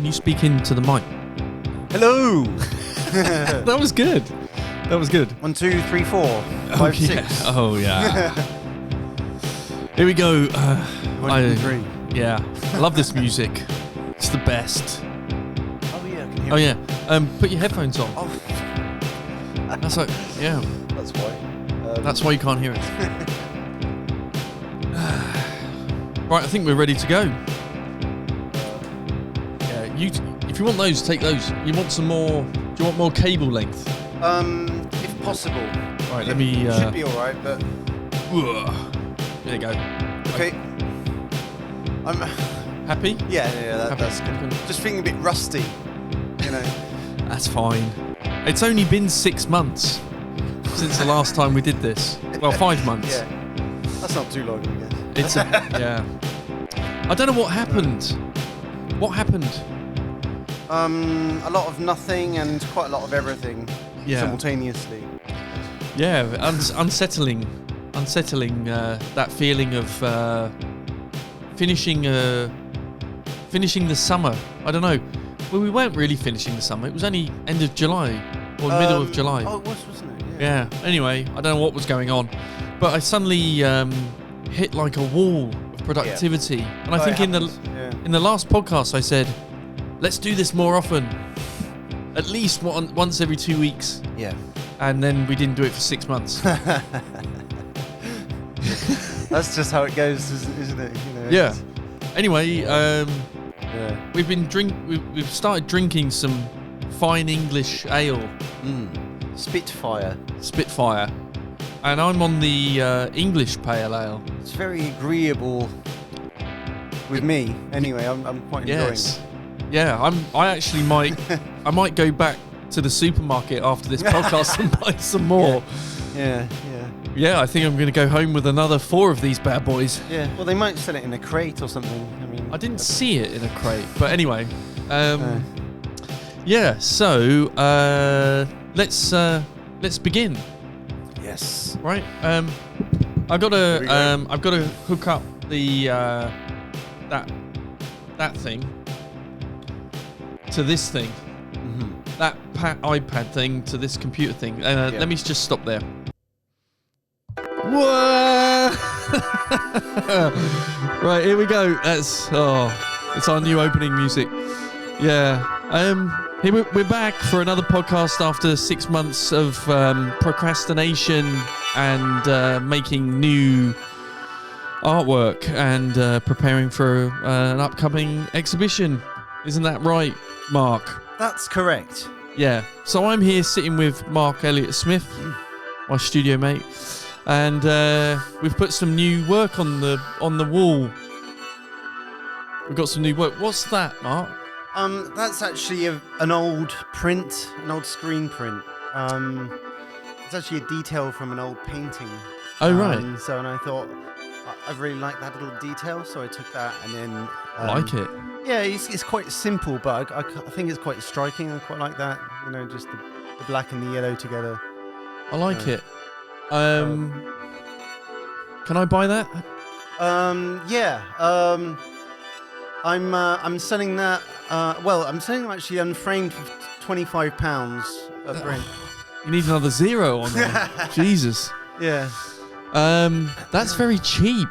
you speak into the mic? Hello. That was good. That was good. 1, 2, 3, 4, 5, 6. Oh yeah. Here we go. 103. Yeah, I love this music. It's the best. Oh yeah, I can hear Oh it. yeah. Put your headphones on. Oh, That's like, yeah. that's why. That's why you can't hear it. Right, I think we're ready to go. Yeah, if you want those, take those. You want some more? Do you want more cable length? If possible. Right, let me. Should be all right, but. There you go. Okay. I'm Happy? Yeah, Happy. that's good. Just feeling a bit rusty, you know. That's fine. It's only been 6 months since the last time we did this. Well, 5 months. Yeah. That's not too long, I guess. It's yeah. I don't know what happened. What happened? A lot of nothing and quite a lot of everything simultaneously. Yeah, unsettling. That feeling of finishing the summer. I don't know. Well, we weren't really finishing the summer. It was only end of July or middle of July. Oh, it was, wasn't it? Yeah. Anyway, I don't know what was going on, but I suddenly hit like a wall of productivity. And I think in the last podcast I said, let's do this more often, at least once every 2 weeks. Yeah. And then we didn't do it for 6 months. That's just how it goes, isn't it? You know, yeah. Anyway, we've started drinking some fine English ale. Spitfire. And I'm on the English pale ale. It's very agreeable with me. Anyway, I'm quite enjoying it. Yeah, I actually might I might go back to the supermarket after this podcast and buy some more. Yeah. Yeah, I think I'm going to go home with another 4 of these bad boys. Yeah. Well, they might sell it in a crate or something. I mean, I didn't see it in a crate, but anyway. Yeah. So let's begin. Yes. Right. I've got to hook up the that thing to this thing. Mm-hmm. That iPad thing to this computer thing. Let me just stop there. Whoa! Right, here we go. It's our new opening music. Yeah. Here we're back for another podcast after 6 months of procrastination and making new artwork and preparing for an upcoming exhibition. Isn't that right, Mark? That's correct. Yeah. So I'm here sitting with Mark Elliott Smith, my studio mate, and we've put some new work on the wall. We've got some new work. What's that, Mark? That's actually an old print, an old screen print. It's actually a detail from an old painting. Oh, right. And I thought I really like that little detail, so I took that and then. I like it. Yeah, it's quite simple, but I think it's quite striking. I quite like that. You know, just the black and the yellow together. I like it. Can I buy that? Yeah. I'm selling that. I'm selling them actually unframed for £25 a print. You need another zero on there. Jesus. Yeah. That's very cheap.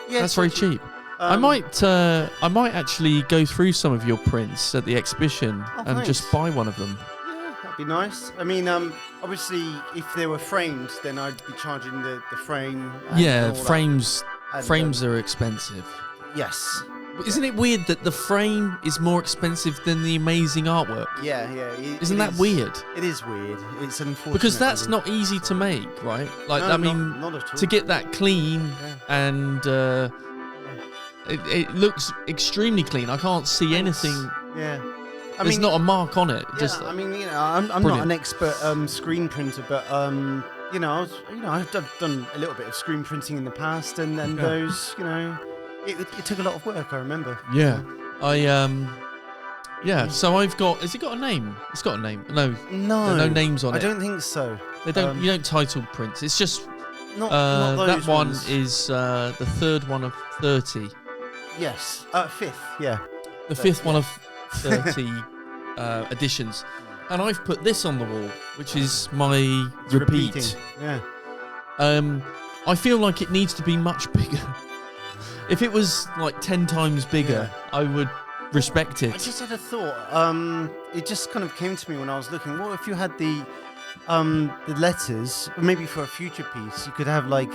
Yeah, that's very cheap. I might actually go through some of your prints at the exhibition and just buy one of them. Yeah, that'd be nice. I mean, obviously, if they were framed, then I'd be charging the frame. Yeah, frames are expensive. Yes. Isn't it weird that the frame is more expensive than the amazing artwork? Yeah. Isn't that weird? It is weird. It's unfortunate. Because that's not easy to make, right? Like, no, not at all. To get that clean and it looks extremely clean. I can't see anything. Yeah. There's not a mark on it. Yeah, just, I mean, I'm not an expert screen printer, but I've done a little bit of screen printing in the past, and those, it took a lot of work. I remember. Yeah, So I've got. Has it got a name? It's got a name. No. There are no names on it. I don't think so. They don't. You don't title prints. It's just. Not that those one ones. is the third one of 30. Yes. Fifth. Yeah. The fifth one of 30 editions. And I've put this on the wall, which is my repeat. Repeating. Yeah. I feel like it needs to be much bigger. If it was like 10 times bigger, I would respect it. I just had a thought. It just kind of came to me when I was looking. What if you had the letters, or maybe for a future piece, you could have like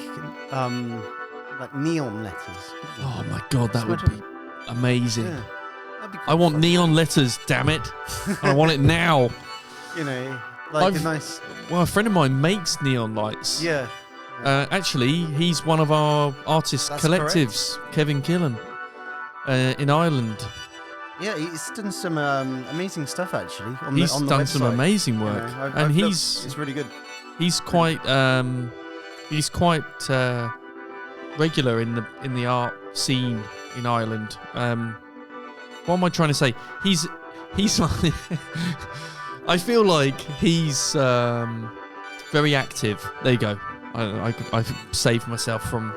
neon letters. Oh my god, that would be amazing. Yeah, that'd be cool. I want neon letters, damn it. I want it now. You know, like a nice. Well, a friend of mine makes neon lights. Yeah. Actually, he's one of our artist collectives, correct. Kevin Killen, in Ireland. Yeah, he's done some amazing stuff actually. He's on the done website. some amazing work, and it's really good. He's quite regular in the art scene in Ireland. What am I trying to say? He's like I feel like he's very active. There you go. I've saved myself from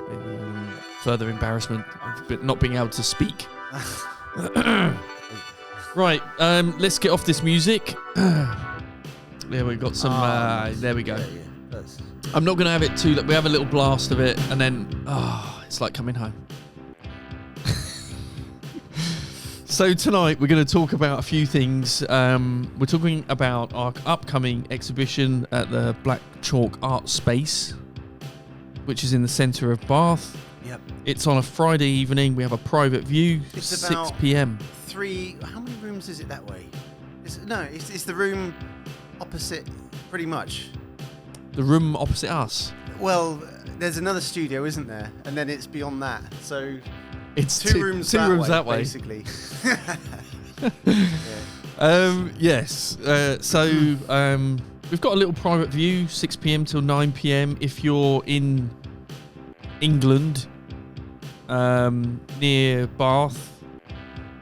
further embarrassment, but not being able to speak. Right, let's get off this music. There we got some. There we go. Yeah. I'm not going to have it too. We have a little blast of it, and then it's like coming home. So tonight we're going to talk about a few things. We're talking about our upcoming exhibition at the Black Chalk Art Space, which is in the centre of Bath. Yep. It's on a Friday evening. We have a private view. It's 6 p.m. How many rooms is it that way? It's the room opposite, pretty much. The room opposite us. Well, there's another studio, isn't there? And then it's beyond that. So it's two rooms that way, basically. Yes. We've got a little private view, 6 p.m. till 9 p.m. If you're in England, near Bath,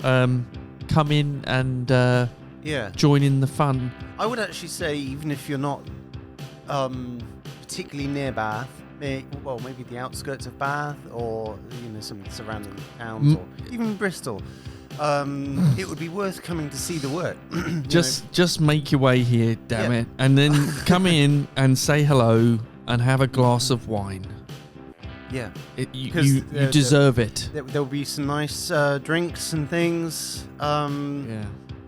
come in and join in the fun. I would actually say, even if you're not particularly near Bath, maybe the outskirts of Bath, or some surrounding towns, or even Bristol, it would be worth coming to see the work. Just make your way here, damn it, and then come in and say hello and have a glass of wine. Yeah, you deserve it. There'll be some nice drinks and things.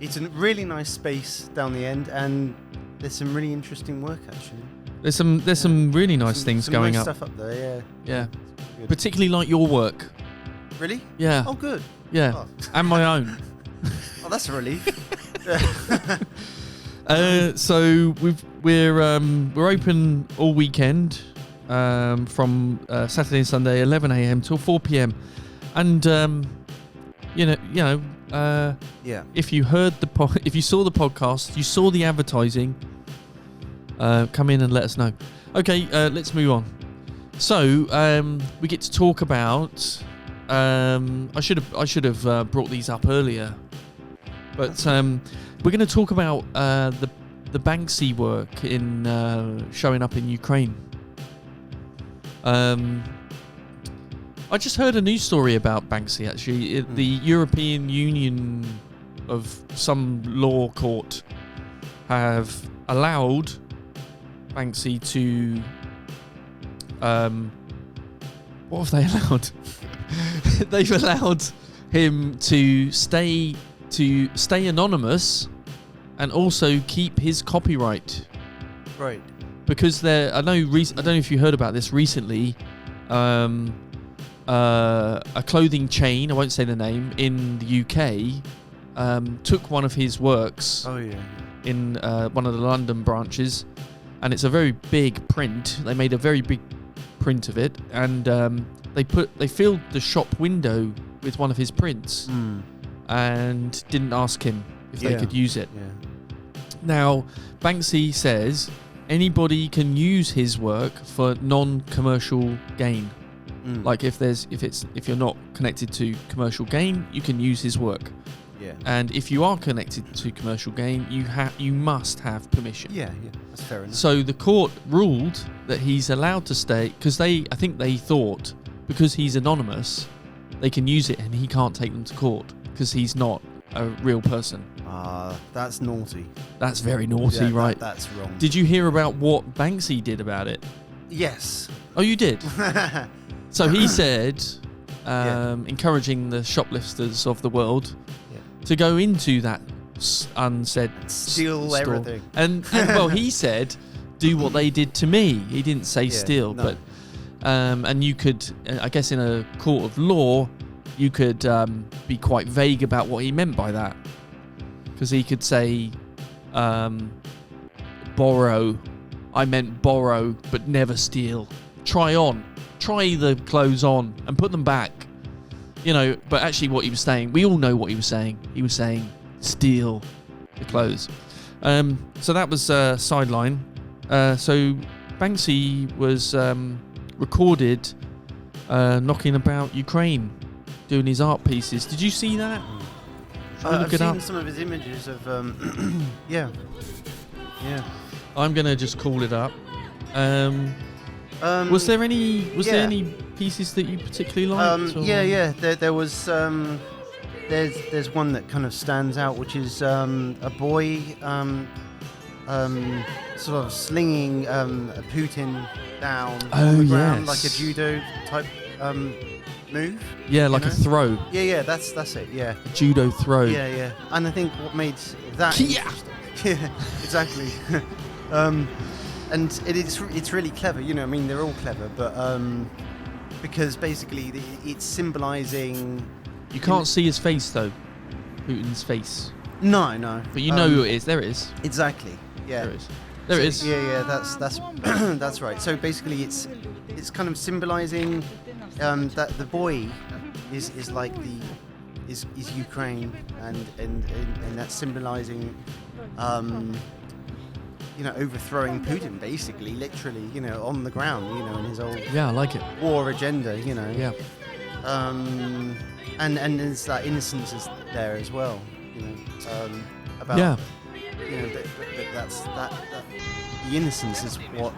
It's a really nice space down the end, and there's some really interesting work actually. There's some really nice things going nice up. Stuff up there, yeah. Particularly like your work. Really? Yeah. Oh, good. Yeah, and my own. Oh, that's a relief. So we're open all weekend. From Saturday and Sunday, 11 a.m. till 4 p.m. And if you heard if you saw the podcast, you saw the advertising, come in and let us know. Okay, let's move on. So we get to talk about. I should have brought these up earlier, but we're going to talk about the Banksy work in showing up in Ukraine. I just heard a news story about Banksy, actually. The European Union of some law court have allowed Banksy to... what have they allowed? They've allowed him to stay anonymous and also keep his copyright. Right. Because I don't know if you heard about this recently. A clothing chain, I won't say the name, in the UK took one of his works in one of the London branches, and it's a very big print. They made a very big print of it, and they filled the shop window with one of his prints and didn't ask him if they could use it. Yeah. Now, Banksy says anybody can use his work for non-commercial gain. Like if you're not connected to commercial gain, you can use his work. Yeah. And if you are connected to commercial gain, you must have permission. Yeah, that's fair enough. So the court ruled that he's allowed to stay, because I think they thought because he's anonymous, they can use it and he can't take them to court because he's not a real person. That's naughty. That's very naughty, right? That's wrong. Did you hear about what Banksy did about it? Yes. Oh, you did? So he said, encouraging the shoplifters of the world to go into that unsaid steal store. Everything. And well, he said, do what they did to me. He didn't say steal, but and you could, I guess, in a court of law, you could be quite vague about what he meant by that, because he could say, borrow. I meant borrow, but never steal. Try the clothes on and put them back. You know, but actually what he was saying, we all know what he was saying. He was saying, steal the clothes. So that was sideline. So Banksy was recorded knocking about Ukraine, doing his art pieces. Did you see that? I've seen some of his images of, yeah. I'm gonna just call it up. Was there any pieces that you particularly liked? There was. There's one that kind of stands out, which is a boy sort of slinging Putin down on the ground like a judo type move. Yeah, like a throw. Yeah, that's it. Yeah, a judo throw. Yeah. And I think what made that interesting. Yeah, exactly. And it's really clever, you know. I mean, they're all clever, but because basically it's symbolising. You can't see his face though, Putin's face. No. But you know who it is. There it is. Exactly. Yeah. There it is. Yeah. That's that's right. So basically, it's kind of symbolising that the boy is like is Ukraine, and that's symbolising. Overthrowing Putin, basically, literally, on the ground, in his old I like it. War agenda, Yeah. And there's that innocence is there as well, about but that's that the innocence is what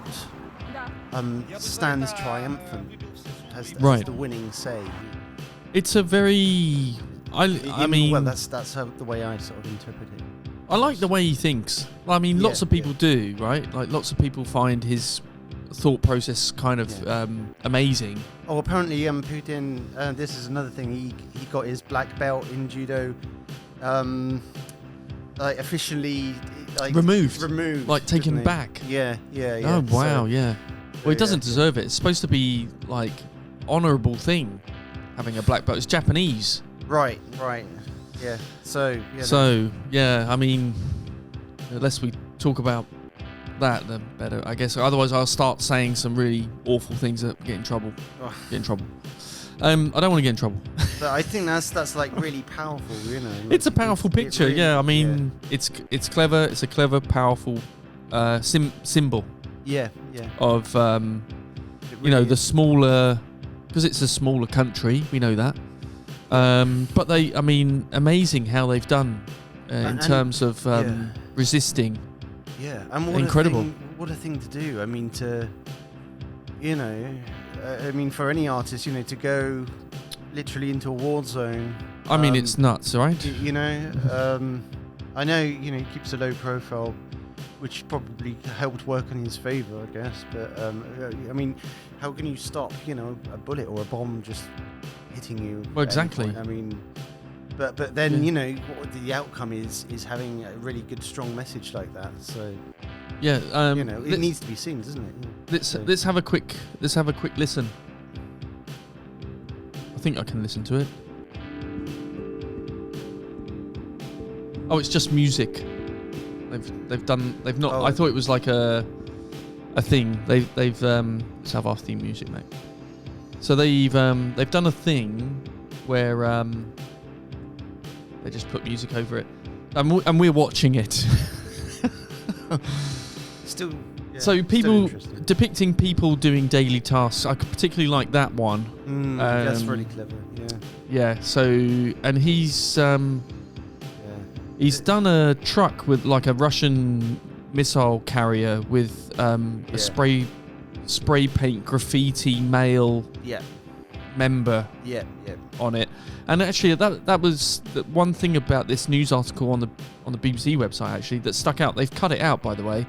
stands triumphant, as the winning say. It's a very I mean, well, that's the way I sort of interpret it. I like the way he thinks. I mean, lots of people do, right? Like, lots of people find his thought process kind of amazing. Oh, apparently, Putin. This is another thing. He got his black belt in judo, officially removed, like taken back. Yeah. Oh wow, yeah. Well, he doesn't deserve it. It's supposed to be like honourable thing, having a black belt. It's Japanese. Right. Yeah. So. I mean, the less we talk about that, the better, I guess. Otherwise, I'll start saying some really awful things that get in trouble. I don't want to get in trouble. But I think that's like really powerful, It's a powerful picture. Really, I mean, it's clever. It's a clever, powerful symbol. Yeah. Of the smaller, because it's a smaller country. We know that. But amazing how they've done in terms of resisting. Yeah, and incredible. What a thing to do. I mean, for any artist, to go literally into a war zone. I mean, it's nuts, right? I know, he keeps a low profile, which probably helped work in his favour, I guess. But I mean, how can you stop, a bullet or a bomb just hitting you? Well, exactly. I mean, but then what the outcome is having a really good, strong message like that. So it needs to be seen, doesn't it? Let's have a quick listen. I think I can listen to it. Oh, it's just music. They've not. I thought it was like a thing. They've let's have our theme music, mate. So they've done a thing where they just put music over it, and we're watching it. Still. Yeah, so people depicting people doing daily tasks. I particularly like that one. That's really clever. Yeah. Yeah. So and he's done a truck with like a Russian missile carrier with a spray paint graffiti male member on it, And actually, that was the one thing about this news article on the BBC website actually that stuck out. They've cut it out, by the way.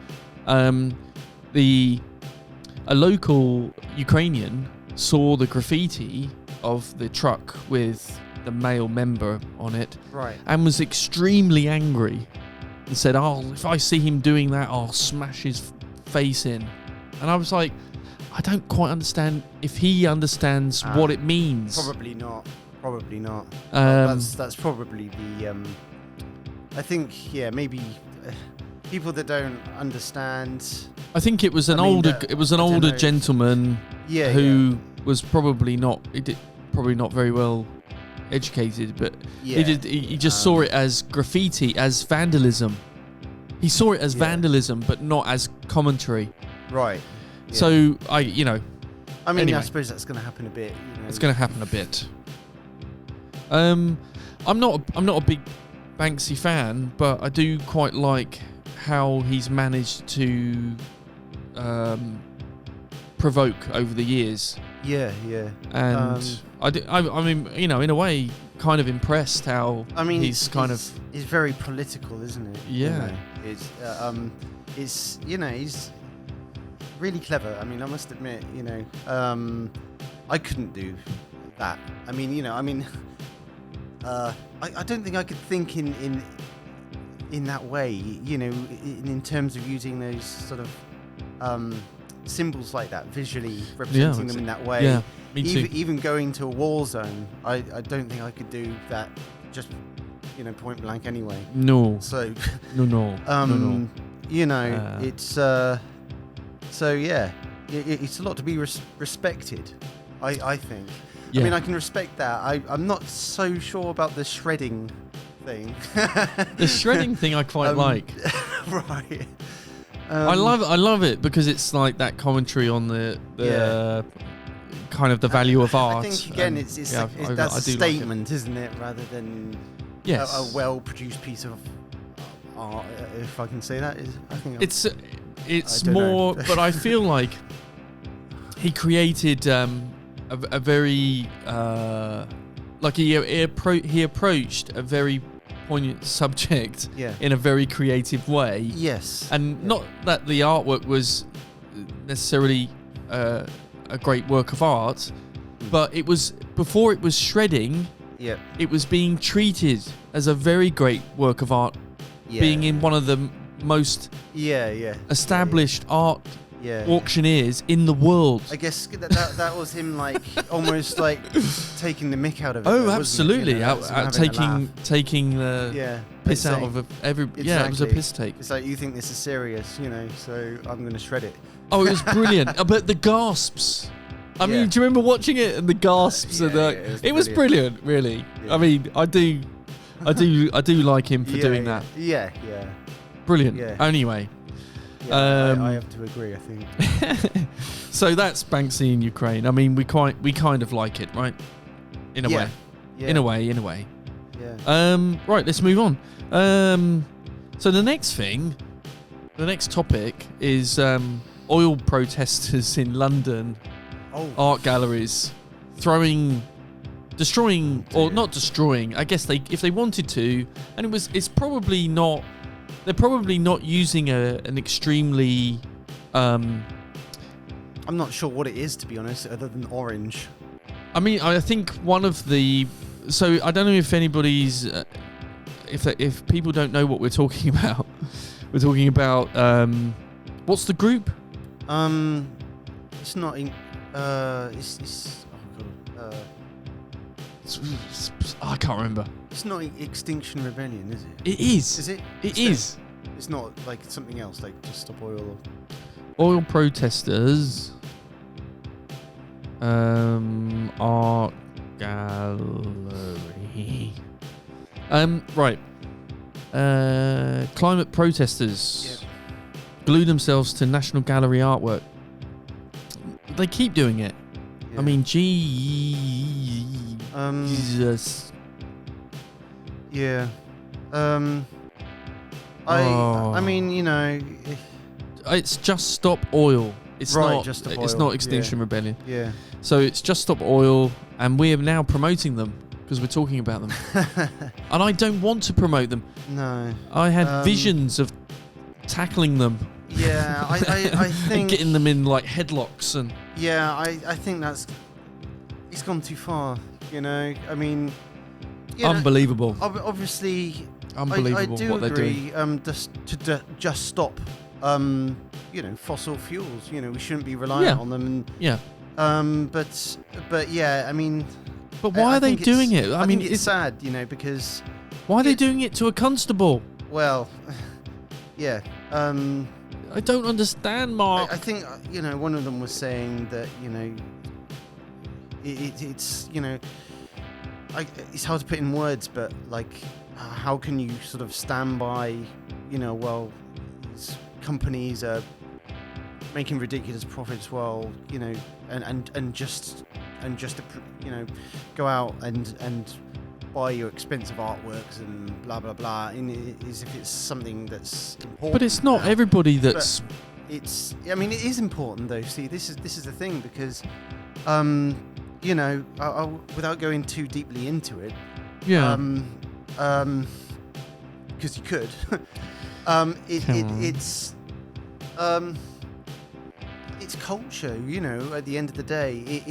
A local Ukrainian saw the graffiti of the truck with the male member on it, Right. and was extremely angry and said, "Oh, if I see him doing that, I'll smash his face in." And I was like, I don't quite understand if he understands what it means. Probably not. Um, That's probably the. I think maybe people that don't understand. I think it was an I mean, older gentleman Yeah. who was probably not very well educated, but he just saw it as graffiti, as vandalism. He saw it as vandalism, but not as commentary. Right. Yeah. So I mean, anyway. I suppose that's going to happen a bit. It's going to happen a bit. I'm not a big Banksy fan, but I do quite like how he's managed to provoke over the years. Yeah. And I mean, in a way, kind of impressed how he's very political, isn't it? Yeah. He's really clever. I mean, I must admit, I couldn't do that. I don't think I could think in that way, in terms of using those sort of symbols like that, visually representing them in that way. Yeah, me too. Even going to a war zone, I don't think I could do that just, point blank anyway. No. So, no. It's, so yeah, it's a lot to be respected, I think. Yeah. I mean, I can respect that. I'm not so sure about the shredding thing. The shredding thing I quite like. Right. I love it because it's like that commentary on the kind of the value of art. I think again, that's a statement, isn't it, rather than a well-produced piece of art, if I can say that. It's more, but I feel like he created a very he approached a very poignant subject in a very creative way. Yes. And not that the artwork was necessarily a great work of art, but it was, before it was shredding, it was being treated as a very great work of art, being in one of the most established art auctioneers in the world. I guess that was him, like almost like taking the mick out of it. Oh, absolutely! Taking the piss saying, out of every. Exactly. Yeah, it was a piss take. It's like, you think this is serious, so I'm going to shred it. Oh, it was brilliant. But the gasps. I mean, do you remember watching it and the gasps? It was brilliant, really. Yeah. I mean, I do like him for doing that. Yeah. Brilliant. Yeah. Anyway. I have to agree, I think. So that's Banksy in Ukraine. I mean, we kind of like it, right? In a way. Yeah. In a way. Yeah. Right, let's move on. So the next topic is oil protesters in London, art galleries, destroying, or not destroying. I guess if they wanted to, and it's probably not. They're probably not using an extremely. I'm not sure what it is, to be honest, other than orange. I mean, I think one of the. So I don't know if anybody's. If people don't know what we're talking about, we're talking about. What's the group? It's not. It's. Oh God. I can't remember. It's not Extinction Rebellion, is it? It is. Is it? It is. It's not like something else, like Just Stop Oil. Oil protesters. Art gallery. Right. Climate protesters glue themselves to National Gallery artwork. They keep doing it. Yeah. I mean, Jesus. Yeah. I mean, it's Just Stop Oil. It's not. Just Stop Oil. It's not Extinction Rebellion. Yeah. So it's Just Stop Oil, and we are now promoting them because we're talking about them. And I don't want to promote them. No. I had visions of tackling them. Yeah, I think... and getting them in, like, headlocks and... Yeah, I think it's gone too far, you know? I mean... Unbelievable. Obviously... Unbelievable I do what agree, they're doing. Just stop, fossil fuels. You know, we shouldn't be reliant on them. And, but yeah, I mean... But why are they doing it? I mean, it's sad, you know, because... Why are they doing it to a constable? Well, yeah. I don't understand, Mark. I think, one of them was saying that, it's, it's hard to put in words, but, like, how can you sort of stand by, these companies are making ridiculous profits while, and just go out and buy your expensive artworks and blah blah blah, as if it's something that's important. But it's not everybody that's. It is important though. See, this is the thing, because, without going too deeply into it. Yeah. Because you could. It's culture, at the end of the day.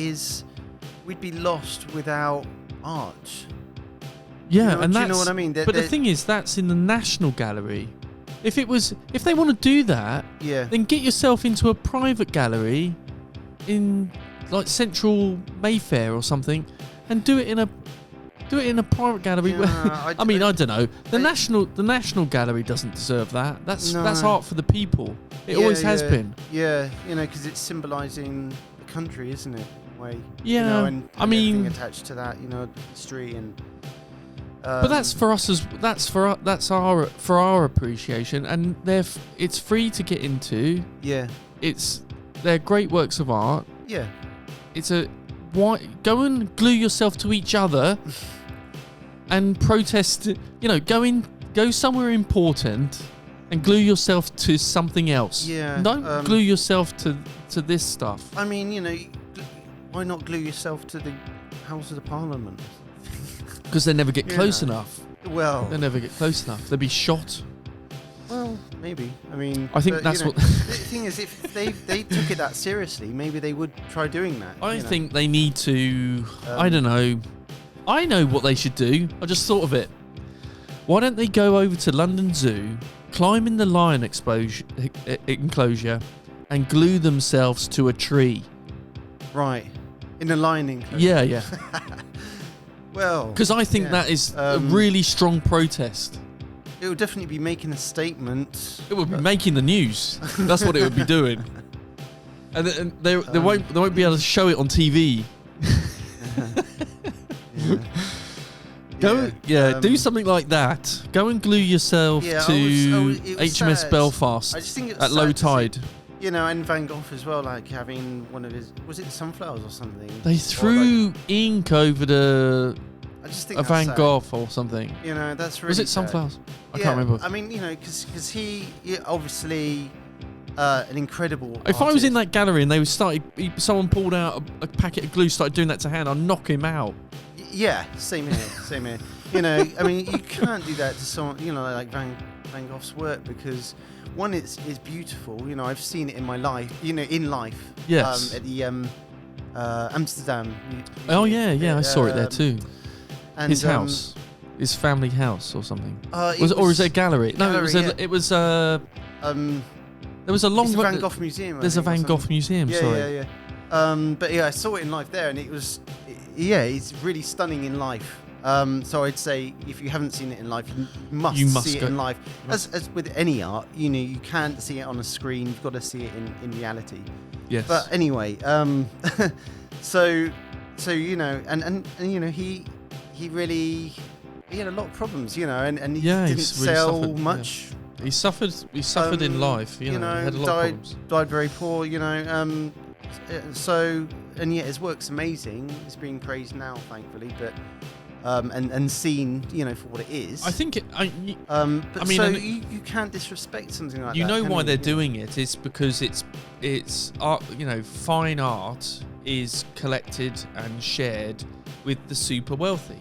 We'd be lost without art. Yeah, and do that's... you know what I mean? But the thing is, that's in the National Gallery. If they want to do that, then get yourself into a private gallery in, like, Central Mayfair or something, and do it in a private gallery. Yeah, I don't know. The National Gallery doesn't deserve that. That's art for the people. It always has been. Yeah, because it's symbolising the country, isn't it? In a way. Yeah, and everything attached to that, history and. But that's for us that's our appreciation, and it's free to get into. Yeah. They're great works of art. Yeah. Go and glue yourself to each other and protest. Go somewhere important and glue yourself to something else. Yeah. Don't glue yourself to this stuff. I mean, why not glue yourself to the House of the Parliament? Because they never get close enough. Well, they never get close enough. They'll be shot. Well, maybe. I mean, I think that's what. The thing is, if they took it that seriously, maybe they would try doing that. I think they need to. I don't know. I know what they should do. I just thought of it. Why don't they go over to London Zoo, climb in the lion enclosure, and glue themselves to a tree? Right. In a lion enclosure. Yeah. Well, because I think that is a really strong protest. It would definitely be making a statement. It would be making the news. That's what it would be doing. And they won't be able to show it on TV. Do something like that. Go and glue yourself to HMS sad. Belfast I just think it was at low sad to tide. see, and Van Gogh as well, like having one of his, was it sunflowers or something? They threw ink over I just think a Van Gogh or something. That's really Was it sunflowers? I can't remember. I mean, because he obviously an incredible If artist. I was in that gallery and someone pulled out a packet of glue, started doing that to hand, I'd knock him out. Yeah, same here. I mean, you can't do that to someone, like Van Gogh's work, because one, it's beautiful. I've seen it in my life. In life. Yes. At the Amsterdam. I saw it there too. And, his house, his family house, or something. Or is it a gallery? No, it was. There was a long. It's a Van Gogh museum. There's a Van Gogh museum. Yeah. But I saw it in life there, and it was. Yeah, it's really stunning in life. So I'd say if you haven't seen it in life, you must see it in life. As with any art, you can't see it on a screen. You've got to see it in reality. Yes. But anyway, so he really had a lot of problems, and he didn't sell really much. Yeah. He suffered in life. He had a lot of problems. Died very poor. So, and yet his work's amazing. It's being praised now, thankfully, but and seen, for what it is. I think you can't disrespect something like that. You know why they're doing it? It's because it's art. Fine art is collected and shared with the super wealthy.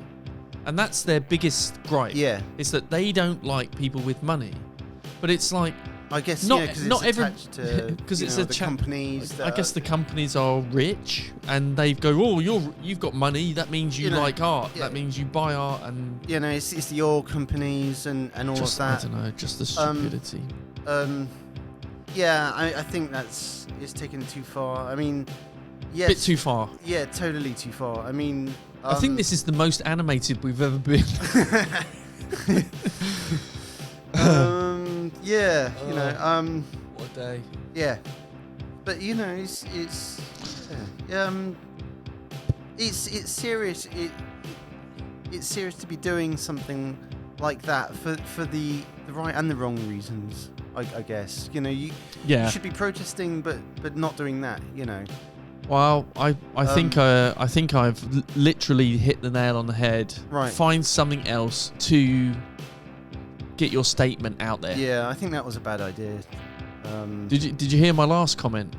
And that's their biggest gripe. Yeah. Is that they don't like people with money. But it's like, I guess not it's attached to because it's a the companies. I guess the companies are rich and they go, oh, you've got money. That means you like art. Yeah. That means you buy art, and it's the oil companies and all of that. I don't know, just the stupidity. Yeah, I think it's taken too far. I mean, yes, Bit too far. Yeah, totally too far. I mean, I think this is the most animated we've ever been. Yeah, What a day. Yeah, but it's serious. It's serious to be doing something like that for the right and the wrong reasons. I guess you should be protesting, but not doing that. Well, I think I've literally hit the nail on the head. Right. Find something else to get your statement out there. Yeah, I think that was a bad idea. Did you hear my last comment?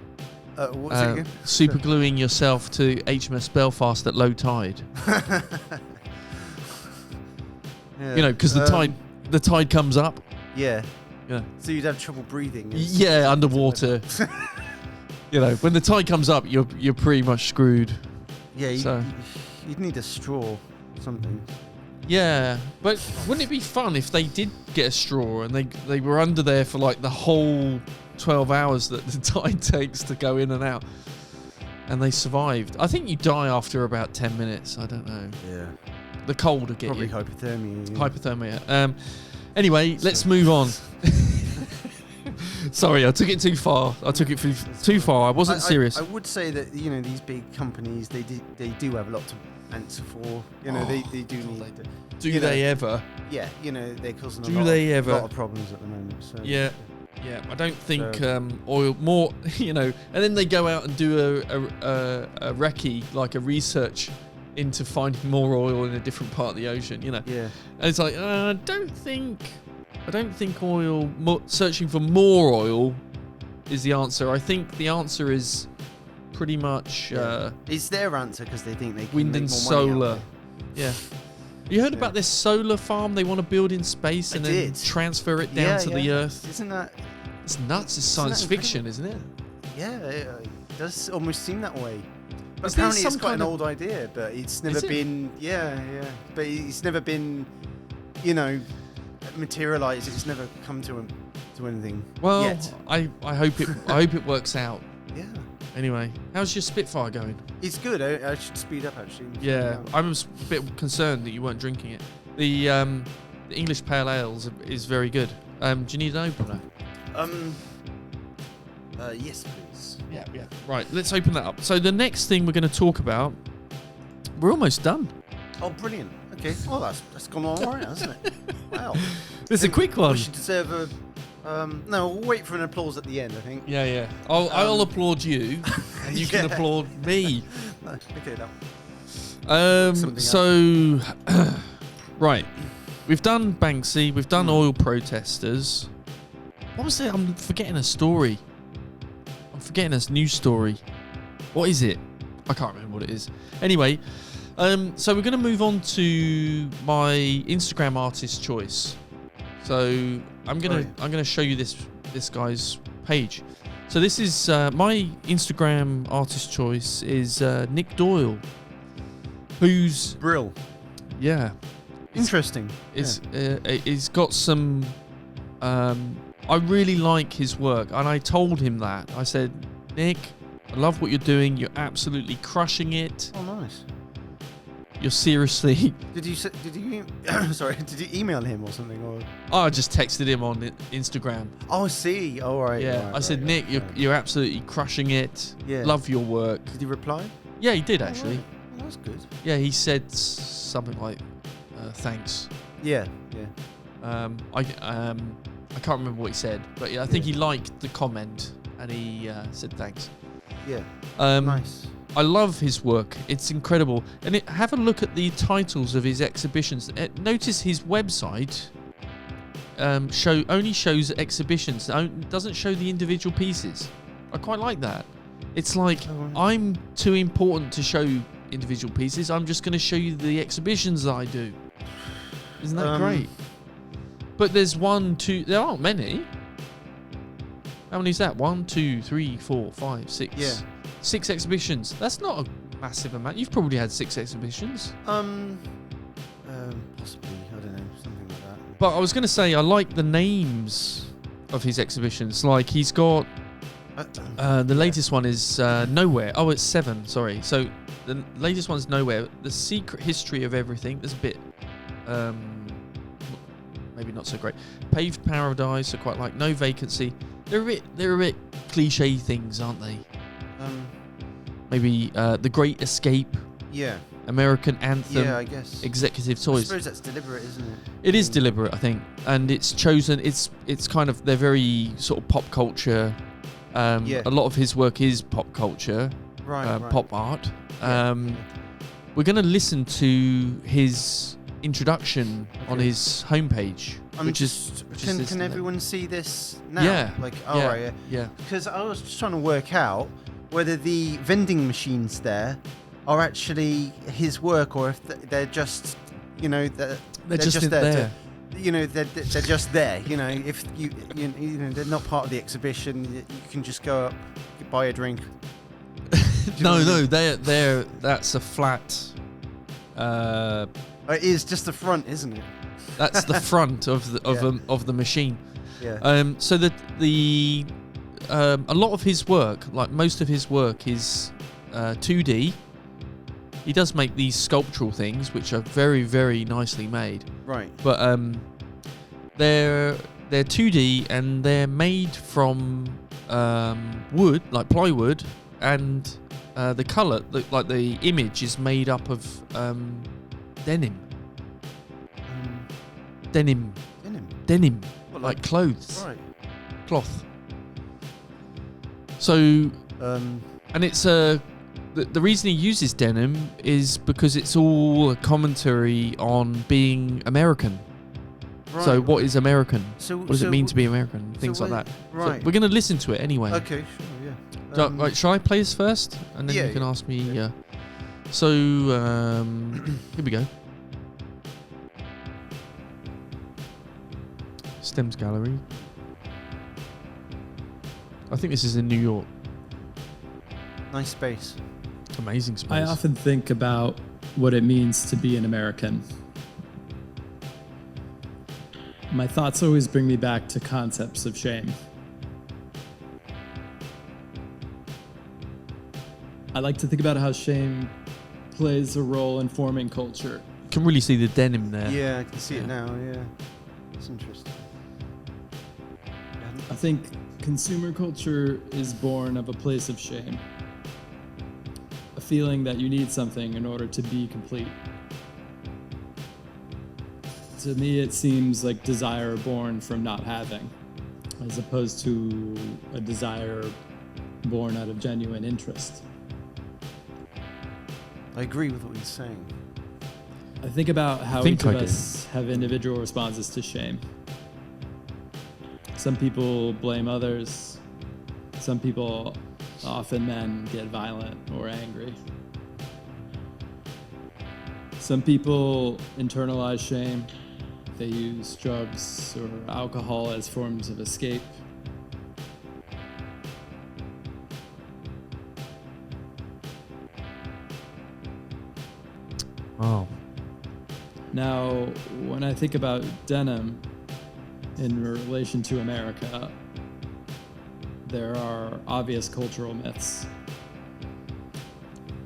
What's it again? Super gluing yourself to HMS Belfast at low tide. Yeah. Because the tide comes up. Yeah. Yeah. So you'd have trouble breathing. Yeah, underwater. When the tide comes up, you're pretty much screwed. Yeah. You'd need a straw or something. Yeah, but wouldn't it be fun if they did get a straw and they were under there for like the whole 12 hours that the tide takes to go in and out, and they survived? I think you die after about 10 minutes. I don't know. Yeah. The cold will get Probably you. hypothermia. Yeah. Hypothermia. Anyway, let's move on. Sorry, I took it too far. I took it too far. I wasn't serious. I would say that these big companies they do have a lot to answer for. They do need to. Do they ever? Yeah, they're causing a lot of problems at the moment. So. Yeah. I don't think oil more. And then they go out and do a recce, like a research into finding more oil in a different part of the ocean. Yeah. And it's like I don't think searching for more oil is the answer. I think the answer is pretty much it's their answer because they think they can wind make and more solar. money out Yeah. You heard about this solar farm they want to build in space and then transfer it down to the Earth? Isn't that? It's nuts. It's science fiction, isn't it? Yeah, it does almost seem that way. But Is there apparently, it's some quite kind an of- old idea, but it's never been. Yeah. But it's never been, materialized. It's never come to anything. Well, yet. I hope it works out. Yeah. Anyway, how's your Spitfire going? It's good. I should speed up actually. Yeah, I was a bit concerned that you weren't drinking it. The English Pale Ale is very good. Do you need an opener? Yes, please. Yeah. Right, let's open that up. So the next thing we're going to talk about, we're almost done. Oh, brilliant. Okay. Well, that's gone all right, hasn't it? Wow. It's a quick one. We should deserve a. No, we'll wait for an applause at the end, I think. Yeah. I'll applaud you, and you can applaud me. No, okay, no. Right, we've done Banksy, we've done oil protesters. What was it? I'm forgetting a story. I'm forgetting a news story. What is it? I can't remember what it is. Anyway, so we're going to move on to my Instagram artist choice. So I'm gonna show you this guy's page. So this is my Instagram artist choice is Nick Doyle, who's Brill. Yeah. Interesting. He's got some. I really like his work, and I told him that. I said, Nick, I love what you're doing. You're absolutely crushing it. Oh, nice. You're seriously. Did you Did you email him or something? Or? I just texted him on Instagram. Oh, I see. Oh, right. Yeah. Right, I said, Nick, you're absolutely crushing it. Yeah. Love your work. Did he reply? Yeah, he did actually. Right. Oh, that's good. Yeah, he said something like, "Thanks." Yeah. I can't remember what he said, but yeah, I think he liked the comment and he said thanks. Yeah. Nice. I love his work. It's incredible. And have a look at the titles of his exhibitions. Notice his website only shows exhibitions. Doesn't show the individual pieces. I quite like that. It's like, I'm too important to show individual pieces. I'm just going to show you the exhibitions that I do. Isn't that great? But there's there aren't many. How many is that? 1, 2, 3, 4, 5, 6. Yeah. 6 exhibitions. That's not a massive amount. You've probably had 6 exhibitions. Possibly. I don't know. Something like that. But I was going to say, I like the names of his exhibitions. Like, he's got... the latest one is Nowhere. Oh, it's 7. Sorry. So, the latest one's Nowhere. The Secret History of Everything. There's a bit... maybe not so great. Paved Paradise, I quite like. No Vacancy. They're a bit cliche things, aren't they? Maybe The Great Escape. Yeah. American Anthem. Yeah, I guess. Executive I Toys. suppose that's deliberate, isn't it? It is deliberate, I think, and it's chosen. It's kind of, they're very sort of pop culture. A lot of his work is pop culture, right. pop art. We're going to listen to his introduction on his homepage, Can everyone see this now? Yeah. Like, yeah. Because I was just trying to work out whether the vending machines there are actually his work, or if they're just, they're just there. They're just there. If you they're not part of the exhibition. You can just go up, buy a drink. No, that's a flat. It is just the front, isn't it? That's the front of the machine. Yeah. So that a lot of his work, like most of his work, is 2D. He does make these sculptural things, which are very, very nicely made. Right. But they're 2D, and they're made from wood, like plywood, and the color, like the image, is made up of denim. Denim. What, like clothes. Right. Cloth. So, and it's the reason he uses denim is because it's all a commentary on being American. Right. So what is American? What does it mean to be American? Things like that. Right. So we're going to listen to it anyway. Okay, sure, yeah. Right, shall I play this first? And then you can ask me. Yeah. So, here we go. Stems Gallery. I think this is in New York. Nice space. Amazing space. I often think about what it means to be an American. My thoughts always bring me back to concepts of shame. I like to think about how shame plays a role in forming culture. You can really see the denim there. Yeah, I can see it now, yeah. It's interesting. I think consumer culture is born of a place of shame. A feeling that you need something in order to be complete. To me, it seems like desire born from not having, as opposed to a desire born out of genuine interest. I agree with what he's saying. I think about how each of us have individual responses to shame. Some people blame others. Some people, often men, get violent or angry. Some people internalize shame. They use drugs or alcohol as forms of escape. Wow. Now, when I think about denim in relation to America, there are obvious cultural myths.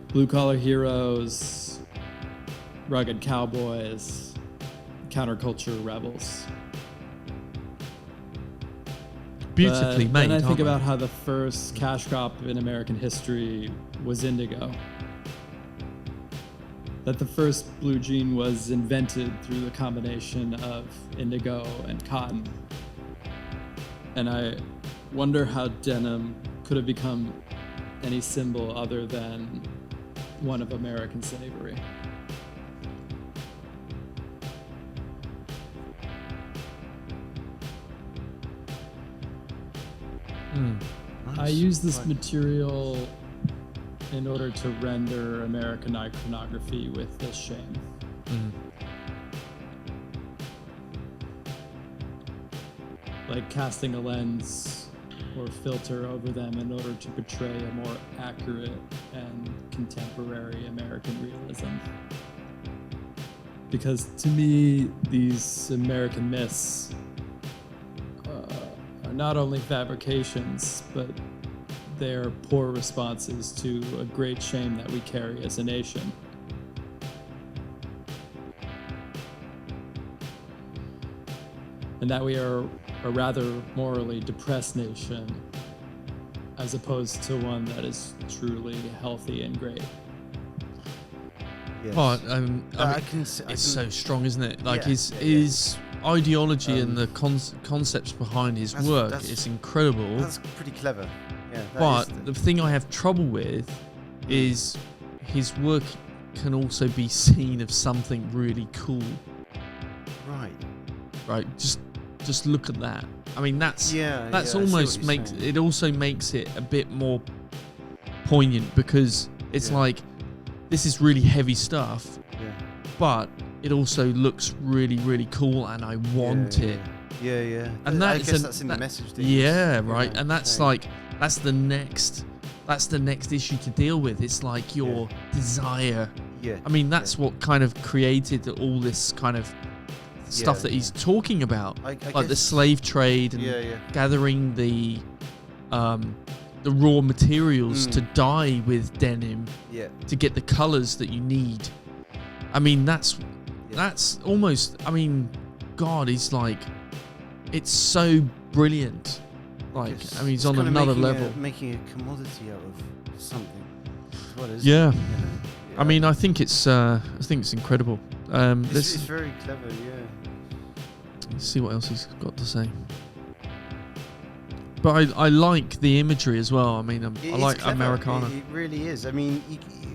Blue-collar heroes, rugged cowboys, counterculture rebels. Beautifully made. Then I think about how the first cash crop in American history was indigo. That the first blue jean was invented through the combination of indigo and cotton. And I wonder how denim could have become any symbol other than one of American slavery. I use this material in order to render American iconography with this shame. like casting a lens or filter over them in order to portray a more accurate and contemporary American realism. Because to me, these American myths are not only fabrications, but they're poor responses to a great shame that we carry as a nation. And that we are a rather morally depressed nation, as opposed to one that is truly healthy and great. Yes. Oh, it's so strong, isn't it? Like his ideology and the concepts behind his work is incredible. That's pretty clever. Yeah. But the thing I have trouble with is his work can also be seen as something really cool. Right. Just look at that. I mean, that's almost makes it also makes it a bit more poignant, because it's like, this is really heavy stuff, but it also looks really, really cool, and I want it. Yeah. And I guess that's in the message. Right. And that's like, that's the next issue to deal with. It's like your desire. Yeah. I mean, that's what kind of created all this kind of stuff that he's talking about, I like the slave trade and gathering the raw materials to dye with denim to get the colors that you need. I mean, that's almost, I mean, God, he's like, it's so brilliant. Like, I mean, he's on another level. Making a commodity out of something. That's what it is. Yeah. I mean, I think it's incredible. It's very clever. Let's see what else he's got to say. But I like the imagery as well. I mean, I like clever. Americana. It really is. I mean,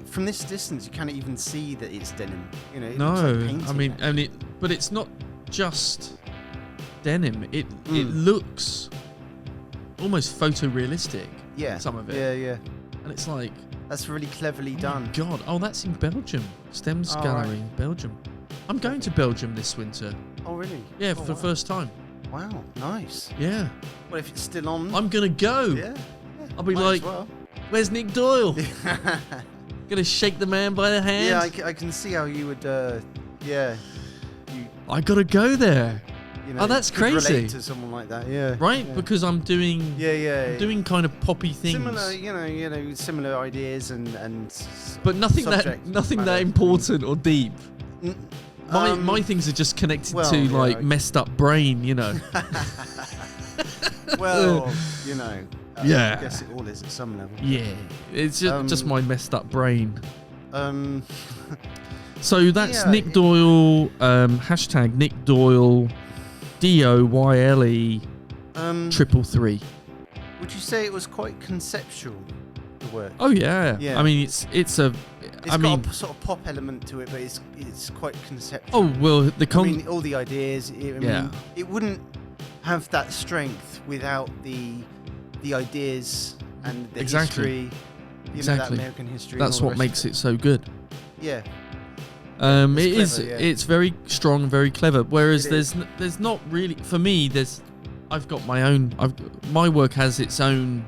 from this distance, you can't even see that it's denim. You know, it no, looks like I mean, but it's not just denim. It looks almost photorealistic. Yeah. Some of it. Yeah. And it's like, that's really cleverly done. God, that's in Belgium. Stems Gallery in Belgium. I'm going to Belgium this winter. Oh, really? Yeah, for the first time. Wow, nice. Yeah. Well, if it's still on, I'm gonna go. Yeah. I'll be like, where's Nick Doyle? Gonna shake the man by the hand. Yeah, I can see how you would. I gotta go there. You know, that's crazy. Relate to someone like that, Right, because I'm doing. I'm doing kind of poppy things. Similar, you know, similar ideas and. But nothing that important or deep. My things are just connected to like messed up brain, you know. Well, you know. I guess it all is at some level. Yeah, it's just my messed up brain. So that's Nick Doyle. Hashtag Nick Doyle. DOYLE. 333. Would you say it was quite conceptual, the work? Oh yeah. I mean, it's got a sort of pop element to it, but it's quite conceptual. Oh well, all the ideas. It wouldn't have that strength without the ideas and the history. That American history. That's what makes it so good. Yeah. It's very strong, very clever. Whereas there's not really, for me. I've got my own. My work has its own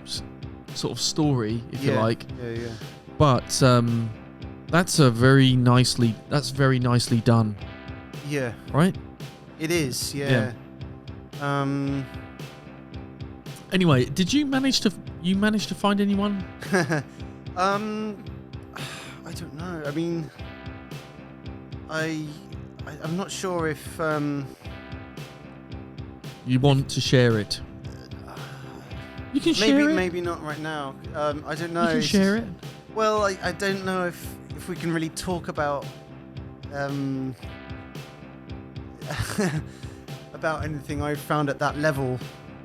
sort of story, if you like. Yeah. But that's very nicely done. Yeah. Right. It is. Yeah. Anyway, did you manage to find anyone? I don't know. I mean, I'm not sure if you want to share it. You can share it. Maybe not right now. I don't know. You can share it. Well, I don't know if we can really talk about about anything I've found at that level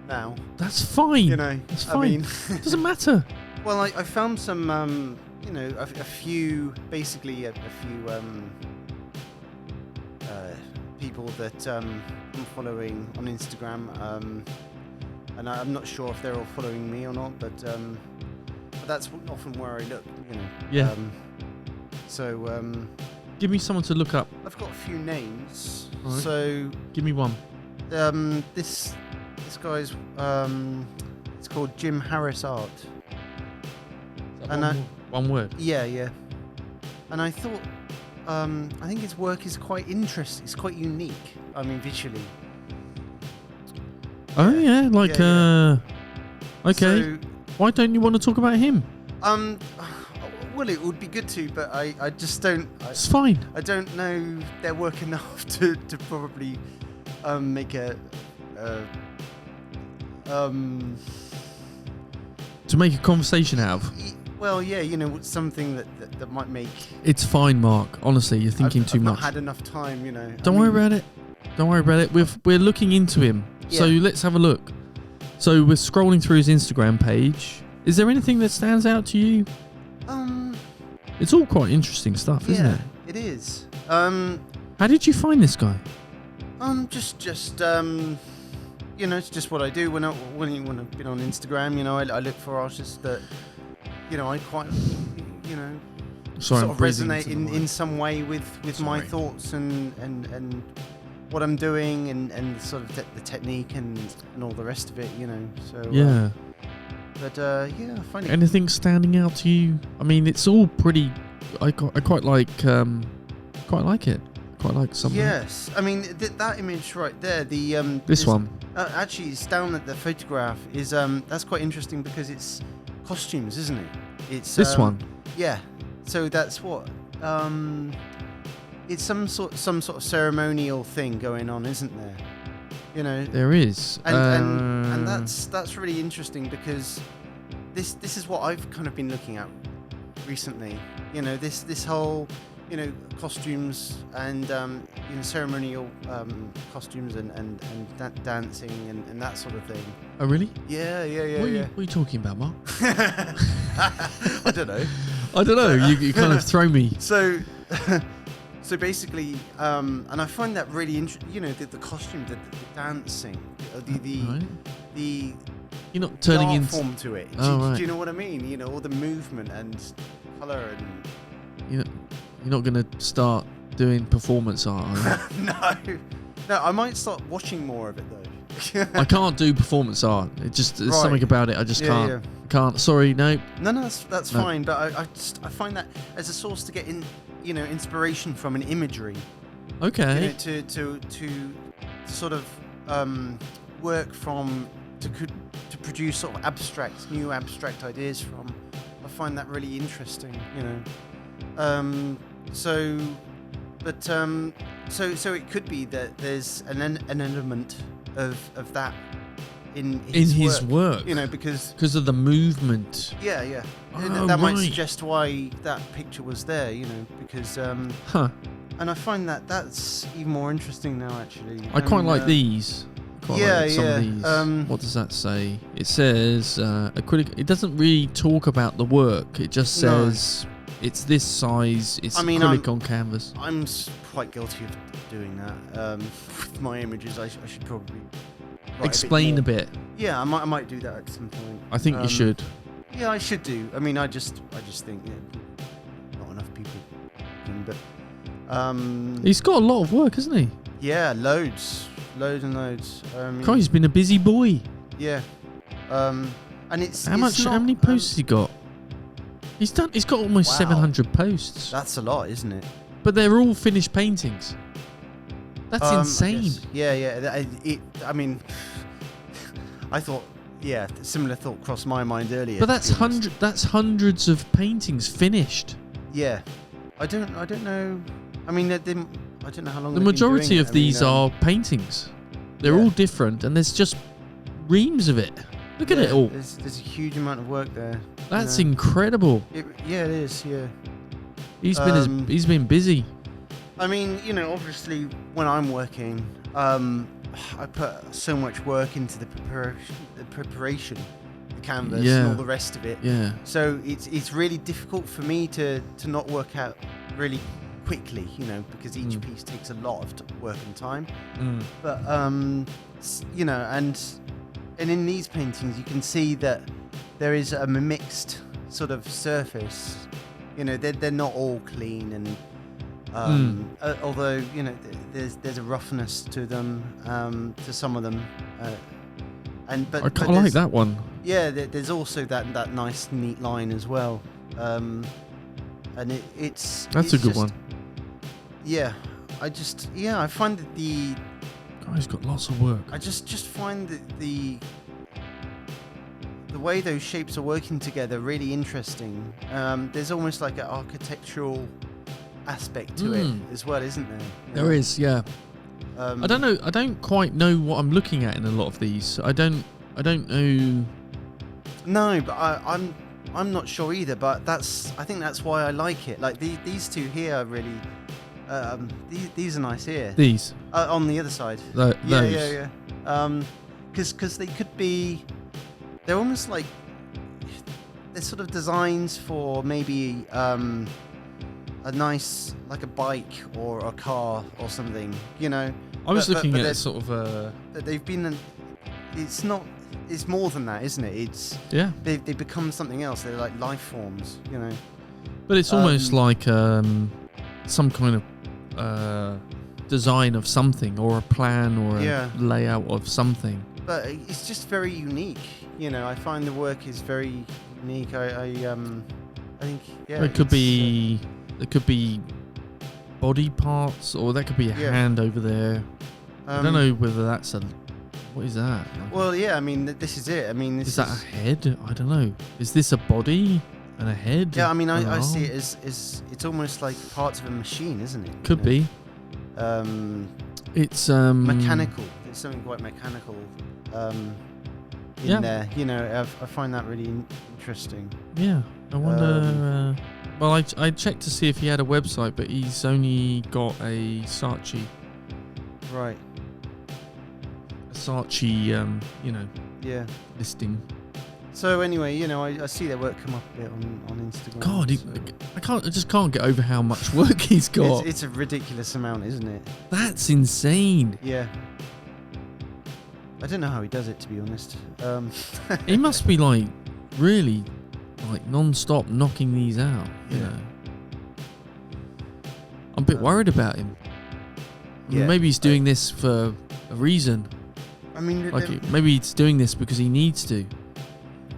now. That's fine. You know, that's fine. I mean, doesn't matter. Well, I found some, a few people that I'm following on Instagram, and I'm not sure if they're all following me or not, but that's often where I look, you know. Yeah. Give me someone to look up. I've got a few names. Right. So give me one. This this guy's. It's called Jim Harris Art. And one word. Yeah. And I thought, I think his work is quite interesting. It's quite unique. I mean, visually. Oh yeah, like okay. So, why don't you want to talk about him? well, it would be good to, but I just don't. It's fine. I don't know their work enough to probably make a. To make a conversation out of. Well, yeah, something that might make. It's fine, Mark. Honestly, you're thinking too I've much. not had enough time, Don't worry about it. Don't worry about it. We're looking into him. Yeah. So let's have a look. So we're scrolling through his Instagram page. Is there anything that stands out to you? It's all quite interesting stuff, isn't it? It is. How did you find this guy? Just it's just what I do when I've been on Instagram. I look for artists that, I quite, Sorry, sort I'm of breathing resonate into the in mic. some way with my thoughts and what I'm doing and sort of the technique and all the rest of it. So Yeah. I find it. Anything standing out to you? I mean, it's all pretty. I quite like it. Quite like some. Yes, I mean that image right there. This one. Actually, it's down at the photograph. Is that's quite interesting because it's costumes, isn't it? It's This one. Yeah. So that's what. It's some sort of ceremonial thing going on, isn't there? There is. And that's really interesting because this is what I've kind of been looking at recently. This whole costumes and ceremonial costumes and dancing and that sort of thing. Oh really? Yeah. What are you talking about, Mark? I don't know. I don't know. You kind of throw me. So basically, and I find that really interesting. The costume, the dancing, the You're not turning art into form to it. Right. Do you know what I mean? All the movement and colour and. You're not going to start doing performance art, are you? No. I might start watching more of it though. I can't do performance art. There's Right. something about it. I just can't. Yeah. Can't. Sorry, no. No, that's fine. But I find that as a source to get inspiration from an imagery. Okay. To sort of work from to produce sort of new abstract ideas from. I find that really interesting. So it could be that there's an element of that in his work. Because of the movement. Yeah. Oh, that might right. suggest why that picture was there. Because Huh. and I find that that's even more interesting now. Actually, I quite like these. Quite like some of these. What does that say? It says acrylic. It doesn't really talk about the work. It just says it's this size. It's acrylic on canvas. I'm quite guilty of doing that with my images. I should probably explain a bit. Yeah, I might do that at some point. I think you should. Yeah, I should do. I mean, I just think not enough people. But he's got a lot of work, hasn't he? Yeah, loads and loads. God, he's been a busy boy. Yeah. And it's How many posts has he got? He's got almost 700 posts. That's a lot, isn't it? But they're all finished paintings. That's insane. Yeah. I mean, I thought, similar thought crossed my mind earlier. But that's hundreds of paintings finished. Yeah. I don't know. I mean, I don't know how long. The majority of these are paintings. They're all different, and there's just reams of it. Look at it all. There's a huge amount of work there. That's incredible. It is. Yeah. He's been busy. I mean, obviously, when I'm working, I put so much work into the preparation, the canvas, and all the rest of it. Yeah. So it's really difficult for me to not work out really quickly, because each piece takes a lot of work and time. But and in these paintings, you can see that there is a mixed sort of surface. They're not all clean, and although there's a roughness to them, to some of them, I kind of like that one. Yeah, there's also that nice neat line as well, and it's That's a good one. Yeah, I find that the guy's got lots of work. I just find that the way those shapes are working together really interesting. There's almost like an architectural aspect to it as well, isn't there? There is, yeah. I don't know. I don't quite know what I'm looking at in a lot of these. I don't know. No, but I'm not sure either. But I think that's why I like it. Like these two here are really. These are nice here. These on the other side. Those. Yeah. Because they could be. They're almost like. They're sort of designs for maybe a nice, like a bike or a car or something. You know. I was looking at sort of a. They've been. It's not. It's more than that, isn't it? It's. Yeah. They become something else. They're like life forms. You know. But it's almost like some kind of design of something, or a plan, or a layout of something. But it's just very unique. You know, I find the work is very unique. I think it could be body parts, or that could be a hand over there. I don't know whether that's what is that? Well, yeah, I mean, this is it. I mean, is that a head? I don't know. Is this a body and a head? Yeah, I mean, I see it as it's almost like parts of a machine, isn't it? Could be. It's mechanical. It's something quite mechanical in there. You know, I find that really interesting. Yeah, I wonder. Well, I checked to see if he had a website, but he's only got a Saatchi. Right. A Saatchi, Yeah. listing. So anyway, you know, I see their work come up a bit on Instagram. God, I just can't get over how much work he's got. It's a ridiculous amount, isn't it? That's insane. Yeah. I don't know how he does it, to be honest. He must be like really like non-stop knocking these out. You know. I'm a bit worried about him. I mean, maybe he's doing this for a reason. I mean, maybe he's doing this because he needs to.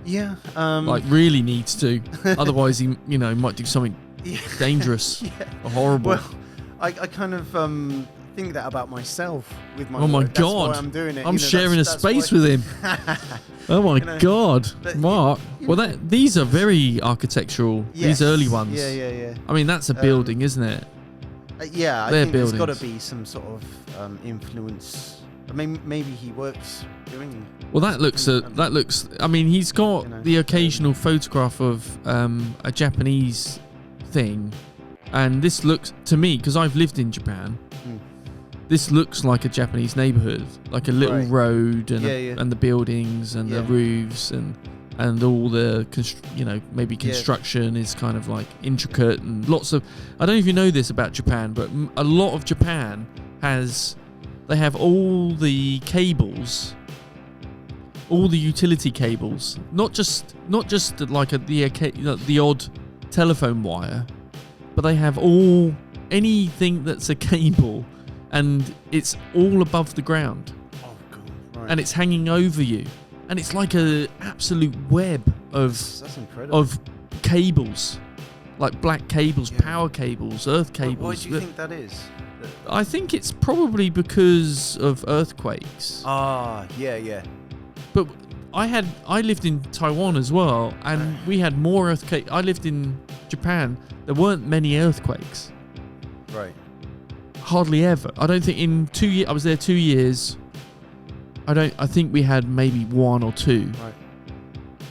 Yeah. Like really needs to. Otherwise, he might do something dangerous or horrible. Well, I kind of think that about myself with my. Oh my work. God! That's why I'm doing it. I'm sharing a space with him. Oh my God, Mark. Well, these are very architectural. Yes. These early ones. Yeah. I mean, that's a building, isn't it? Yeah, I They're think there's got buildings. to be some sort of influence. I mean, maybe he works doing. Well, that looks. I mean, he's got the occasional photograph of a Japanese thing, and this looks to me, because I've lived in Japan. This looks like a Japanese neighborhood, like a little road and the buildings and the roofs and all the maybe construction is kind of like intricate and lots of. I don't know if you know this about Japan, but a lot of Japan they have all the cables, all the utility cables, not just like the odd telephone wire, but they have anything that's a cable. And it's all above the ground. Oh, God. Right. And it's hanging over you. And it's like an absolute web That's incredible. of cables. Like black cables, power cables, earth cables. Why do you think that is? I think it's probably because of earthquakes. Ah, yeah. But I lived in Taiwan as well, and we had more earthquakes. I lived in Japan. There weren't many earthquakes. Right. Hardly ever. I don't think in 2 years. I was there 2 years. I think we had maybe one or two. Right.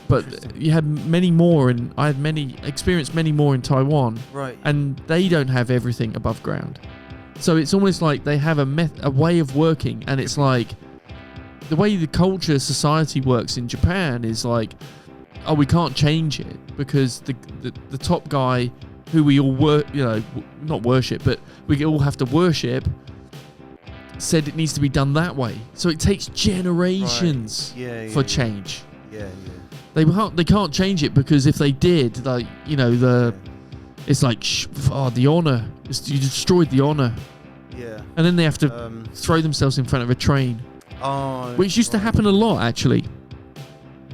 But you had many more, and I had experienced many more in Taiwan. Right. And they don't have everything above ground. So it's almost like they have a way of working, and it's like the way the culture society works in Japan is like, oh, we can't change it because the top guy who we all not worship, but we all have to worship, said it needs to be done that way. So it takes generations for change. Yeah. They can't change it because if they did, it's like the honor. You destroyed the honor. Yeah. And then they have to throw themselves in front of a train. Oh, which used to happen a lot actually.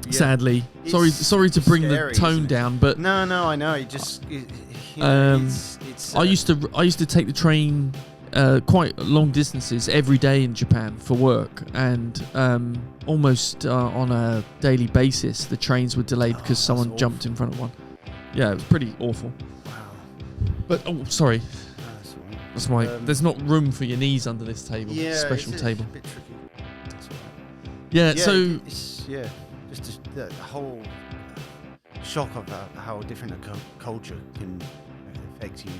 Yeah. Sadly, It's sorry to bring scary, the tone isn't it? down, but No, I know. It's I used to take the train quite long distances every day in Japan for work, and almost on a daily basis the trains were delayed because someone awful. jumped in front of one. Yeah, it was pretty awful. Wow. But sorry, That's all right. that's my. There's not room for your knees under this table. Yeah, Special it's table. A bit tricky. That's all right. Yeah. Yeah, So it's, just the whole shock of how different a culture can affect you.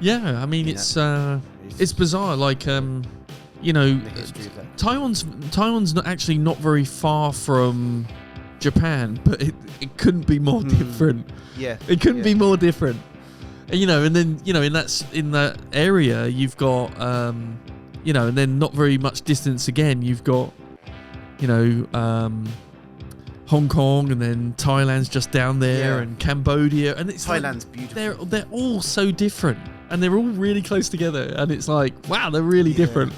yeah, I mean it's bizarre. Like the history of that. Taiwan's not very far from Japan, but it couldn't be more different. Yeah, It couldn't be more different. And then in that area you've got and then not very much distance again you've got Hong Kong, and then Thailand's just down there, and Cambodia, and it's Thailand's beautiful. They're all so different, and they're all really close together, and it's like, wow, they're really different.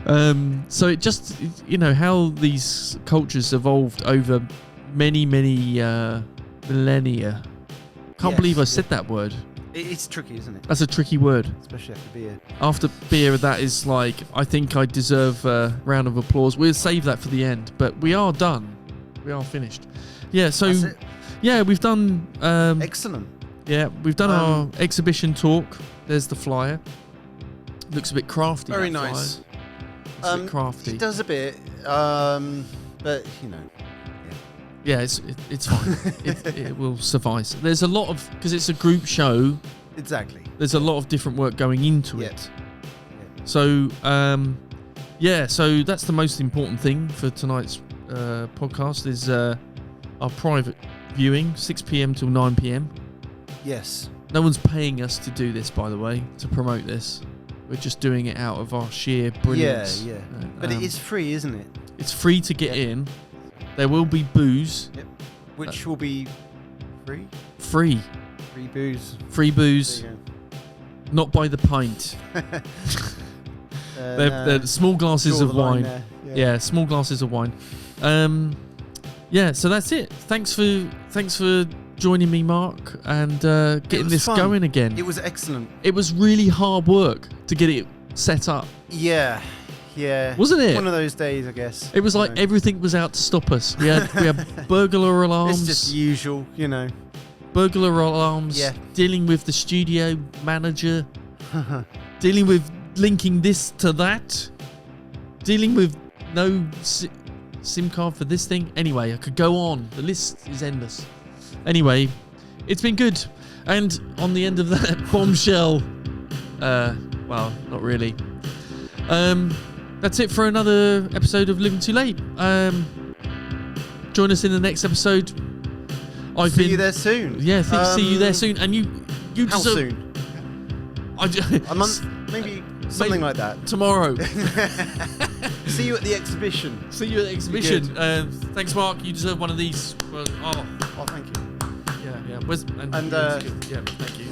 So it just how these cultures evolved over many millennia. Can't believe I said that word. It's tricky, isn't it? That's a tricky word. Especially after beer. After beer, that is like, I think I deserve a round of applause. We'll save that for the end, but we are done. We are finished. Yeah, so That's it. yeah, we've done Excellent. yeah, we've done our exhibition talk. There's the flyer. Looks a bit crafty. Very that nice. flyer. It's a bit crafty. It does a bit, but Yeah, it's fine. it will suffice. There's a lot of, because it's a group show, exactly. there's a lot of different work going into Yeah. it. So so that's the most important thing for tonight's podcast is our private viewing, 6 p.m. till 9 p.m. Yes. No one's paying us to do this, by the way, to promote this. We're just doing it out of our sheer brilliance. Yeah. But it is free, isn't it? It's free to get in. There will be booze. Yep. Which will be free? Free. Free booze. Free booze. There you Not by the pint. go. They're small glasses Draw of the line wine. there. Yeah, small glasses of wine. So that's it. Thanks for joining me, Mark, and getting was this fun. going again. It was excellent. It was really hard work to get it set up. Yeah. Wasn't it? One of those days, I guess. It was like everything was out to stop us. We had burglar alarms. It's just usual, Burglar alarms. Yeah. Dealing with the studio manager. Dealing with linking this to that. Dealing with no SIM card for this thing. Anyway, I could go on. The list is endless. Anyway, it's been good. And on the end of that bombshell, well, not really. That's it for another episode of Living Too Late. Join us in the next episode. See you there soon. Yeah, see you there soon. And you How deserve, soon? A month, maybe something like that. Tomorrow. See you at the exhibition. See you at the exhibition. Thanks, Mark. You deserve one of these. Well, Oh, thank you. Yeah. Yeah, thank you.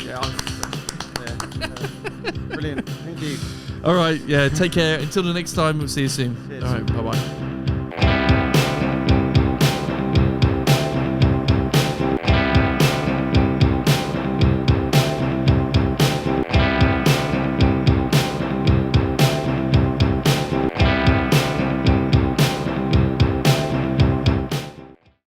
Brilliant. Thank you. All right. Yeah. Take care. Until the next time. We'll see you soon. Cheers. All right. Bye-bye.